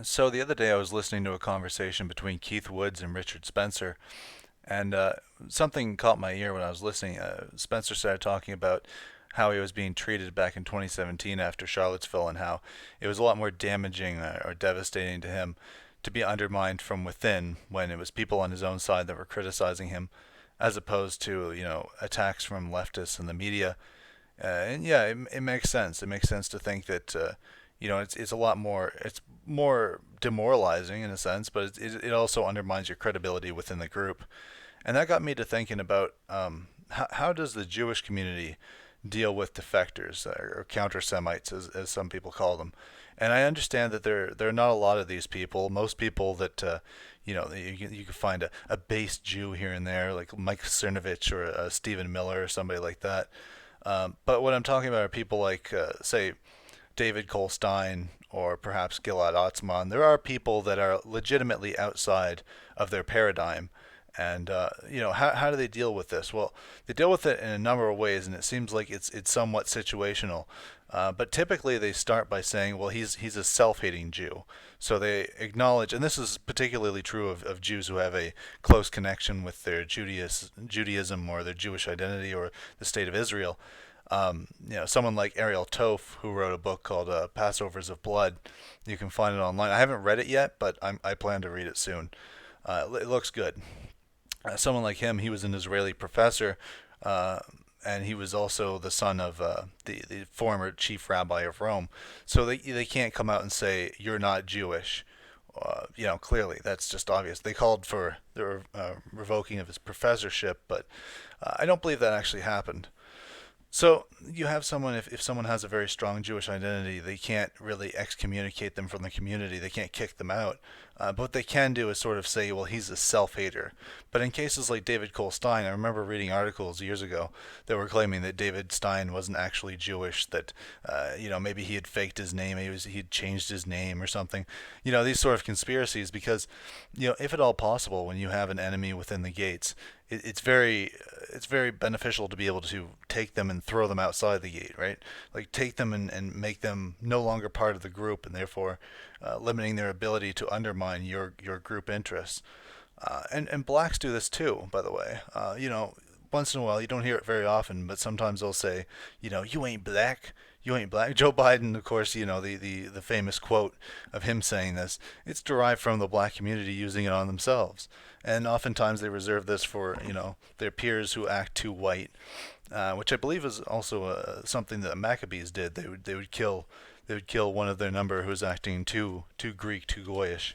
So the other day I was listening to a conversation between Keith Woods and Richard Spencer, and something caught my ear when I was listening. Spencer started talking about how he was being treated back in 2017 after Charlottesville, and how it was a lot more damaging or devastating to him to be undermined from within when it was people on his own side that were criticizing him, as opposed to attacks from leftists and the media. And yeah, it makes sense. It makes sense to think that it's a lot more more demoralizing in a sense, but it also undermines your credibility within the group. And that got me to thinking about how does the Jewish community deal with defectors or counter Semites, as some people call them. And I understand that there are not a lot of these people. Most people that you can find a base Jew here and there, like Mike Cernovich or Stephen Miller or somebody like that. But what I'm talking about are people like, say, David Cole Stein or perhaps Gilad Atzmon. There are people that are legitimately outside of their paradigm. And how do they deal with this? Well, they deal with it in a number of ways, and it seems like it's somewhat situational. But typically, they start by saying, "Well, he's a self-hating Jew," so they acknowledge, and this is particularly true of Jews who have a close connection with their Judaism or their Jewish identity or the state of Israel. Someone like Ariel Toth, who wrote a book called "Passovers of Blood." You can find it online. I haven't read it yet, but I plan to read it soon. It looks good. Someone like him, he was an Israeli professor, uh, and he was also the son of the former chief rabbi of Rome. So they can't come out and say you're not Jewish. Clearly that's just obvious. They called for the revoking of his professorship, but I don't believe that actually happened. So you have someone, if someone has a very strong Jewish identity, they can't really excommunicate them from the community. They can't kick them out. But what they can do is sort of say, well, he's a self-hater. But in cases like David Cole Stein, I remember reading articles years ago that were claiming that David Stein wasn't actually Jewish, that maybe he had faked his name, he'd changed his name or something. These sort of conspiracies, because if at all possible, when you have an enemy within the gates, it's very beneficial to be able to take them and throw them outside the gate, right? Like take them and make them no longer part of the group, and therefore limiting their ability to undermine your group interests. And blacks do this too, by the way. Once in a while, you don't hear it very often, but sometimes they'll say, you ain't black. You ain't black. Joe Biden, of course, the famous quote of him saying this, it's derived from the black community using it on themselves. And oftentimes they reserve this for, their peers who act too white, which I believe is also something that the Maccabees did. They would kill one of their number who was acting too Greek, too Goyish.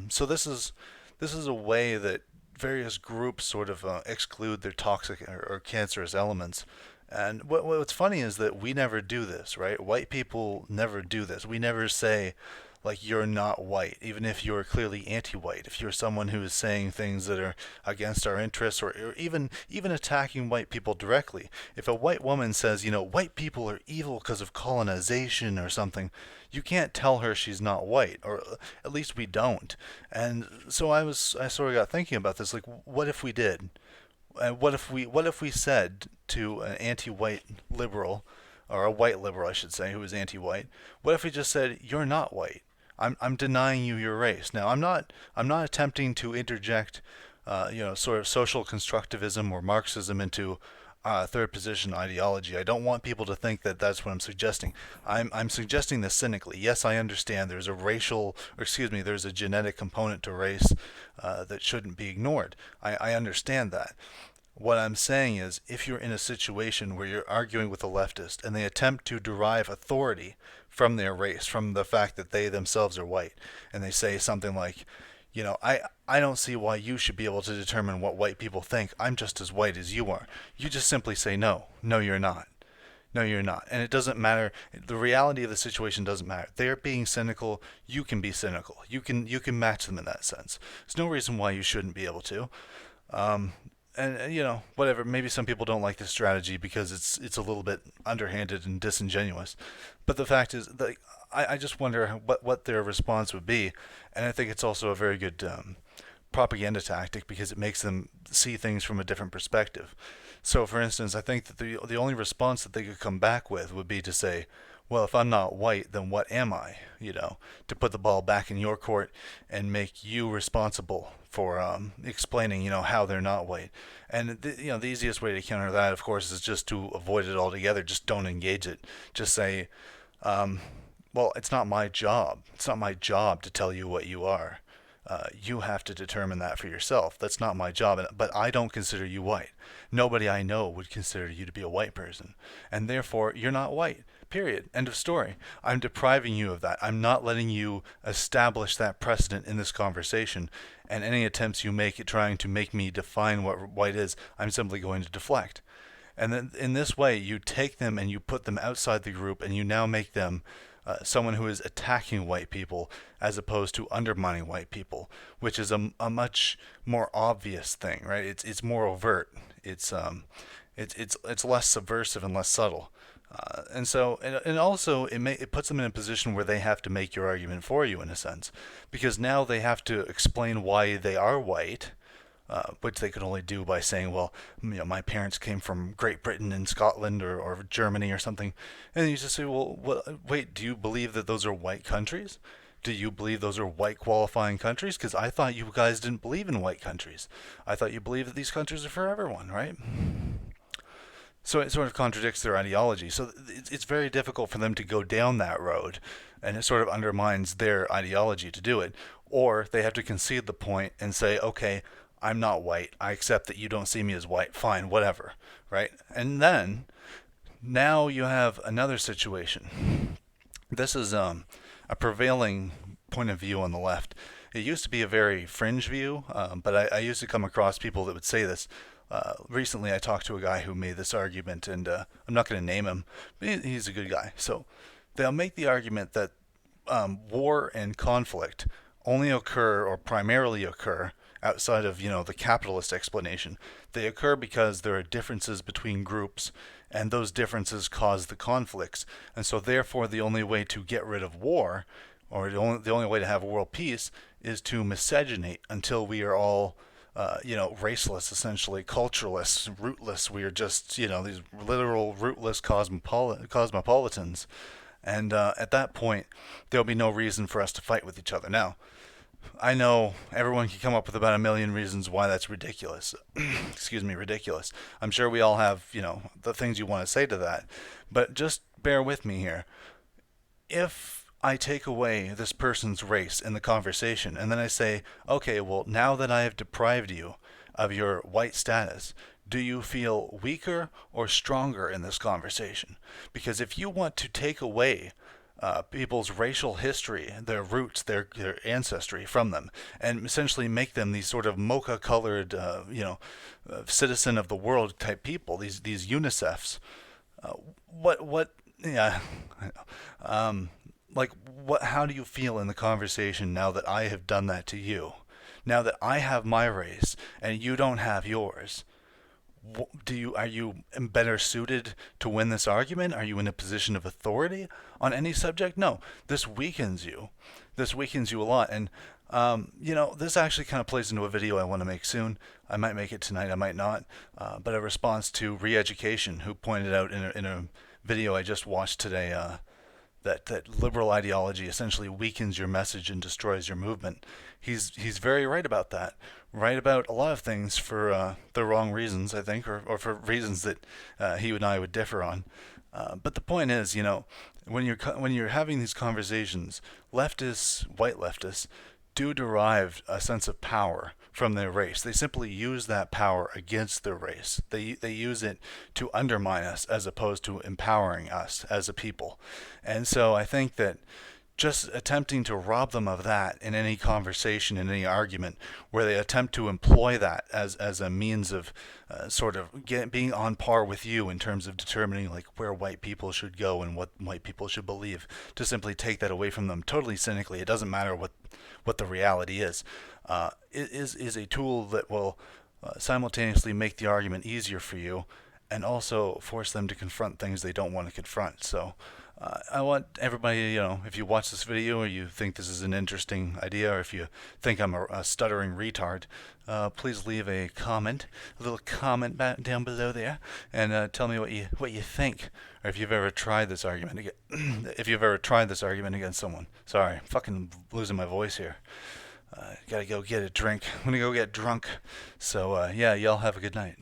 So this is a way that various groups sort of exclude their toxic or cancerous elements. And what's funny is that we never do this, right? White people never do this. We never say, like, you're not white, even if you're clearly anti-white. If you're someone who is saying things that are against our interests, or even attacking white people directly. If a white woman says, white people are evil because of colonization or something, you can't tell her she's not white, or at least we don't. And so I sort of got thinking about this, like, what if we did? What if we said to an anti-white liberal, or a white liberal, I should say, who is anti-white? What if we just said, "You're not white. I'm denying you your race." Now, I'm not attempting to interject, sort of social constructivism or Marxism into third position ideology. I don't want people to think that that's what I'm suggesting. I'm suggesting this cynically. Yes, I understand there's a genetic component to race that shouldn't be ignored. I understand that. What I'm saying is, if you're in a situation where you're arguing with a leftist and they attempt to derive authority from their race, from the fact that they themselves are white, and they say something like, I don't see why you should be able to determine what white people think. I'm just as white as you are. You just simply say, no, no, you're not. No, you're not. And it doesn't matter. The reality of the situation doesn't matter. They're being cynical. You can be cynical. You can match them in that sense. There's no reason why you shouldn't be able to. Um, and whatever. Maybe some people don't like this strategy because it's a little bit underhanded and disingenuous. But the fact is, that I just wonder what their response would be, and I think it's also a very good propaganda tactic because it makes them see things from a different perspective. So, for instance, I think that the only response that they could come back with would be to say, well, if I'm not white, then what am I? To put the ball back in your court and make you responsible for explaining, how they're not white. And the easiest way to counter that, of course, is just to avoid it altogether. Just don't engage it. Just say, um, well, it's not my job. It's not my job to tell you what you are. You have to determine that for yourself. That's not my job. But I don't consider you white. Nobody I know would consider you to be a white person. And therefore, you're not white. Period. End of story. I'm depriving you of that. I'm not letting you establish that precedent in this conversation. And any attempts you make at trying to make me define what white is, I'm simply going to deflect. And then in this way, you take them and you put them outside the group, and you now make them someone who is attacking white people as opposed to undermining white people, which is a much more obvious thing, right? It's more overt. It's less subversive and less subtle. And also it puts them in a position where they have to make your argument for you in a sense, because now they have to explain why they are white, which they could only do by saying, well, my parents came from Great Britain and Scotland or Germany or something. And you just say, well, wait, do you believe that those are white countries? Do you believe those are white qualifying countries? Because I thought you guys didn't believe in white countries. I thought you believed that these countries are for everyone, right? So it sort of contradicts their ideology. So it's very difficult for them to go down that road, and it sort of undermines their ideology to do it. Or they have to concede the point and say, okay, I'm not white. I accept that you don't see me as white. Fine, whatever, right? And then now you have another situation. This is a prevailing point of view on the left. It used to be a very fringe view, but I used to come across people that would say this. Recently, I talked to a guy who made this argument, and I'm not going to name him, but he's a good guy. So they'll make the argument that war and conflict only occur or primarily occur outside of the capitalist explanation. They occur because there are differences between groups, and those differences cause the conflicts. And so, therefore, the only way to get rid of war, or the only way to have world peace, is to miscegenate until we are all raceless, essentially, cultureless, rootless. We are just, these literal rootless cosmopolitans. And at that point, there'll be no reason for us to fight with each other. Now, I know everyone can come up with about a million reasons why that's ridiculous. Excuse me, ridiculous. I'm sure we all have, the things you want to say to that. But just bear with me here. If I take away this person's race in the conversation, and then I say, okay, well, now that I have deprived you of your white status, do you feel weaker or stronger in this conversation? Because if you want to take away people's racial history, their roots, their ancestry from them, and essentially make them these sort of mocha-colored, citizen of the world type people, these UNICEFs. What? Yeah, like what? How do you feel in the conversation now that I have done that to you? Now that I have my race and you don't have yours, are you better suited to win this argument? Are you in a position of authority on any subject? No, this weakens you. This weakens you a lot. And this actually kind of plays into a video I want to make soon. I might make it tonight, I might not. But a response to Re-Education, who pointed out in a video I just watched today that liberal ideology essentially weakens your message and destroys your movement. He's very right about that. Right about a lot of things for the wrong reasons, I think, or for reasons that he and I would differ on. But the point is, when you're having these conversations, leftists, white leftists, do derive a sense of power from their race. They simply use that power against their race. They use it to undermine us as opposed to empowering us as a people. And so I think that just attempting to rob them of that in any conversation, in any argument, where they attempt to employ that as a means of being on par with you in terms of determining like where white people should go and what white people should believe, to simply take that away from them totally cynically. It doesn't matter what the reality is. It is a tool that will simultaneously make the argument easier for you and also force them to confront things they don't want to confront. So I want everybody, if you watch this video or you think this is an interesting idea, or if you think I'm a stuttering retard, please leave a comment, a little comment back down below there, and tell me what you think, or if you've ever tried this argument if you've ever tried this argument against someone. Sorry, I'm fucking losing my voice here. Gotta go get a drink. I'm gonna go get drunk. So yeah, y'all have a good night.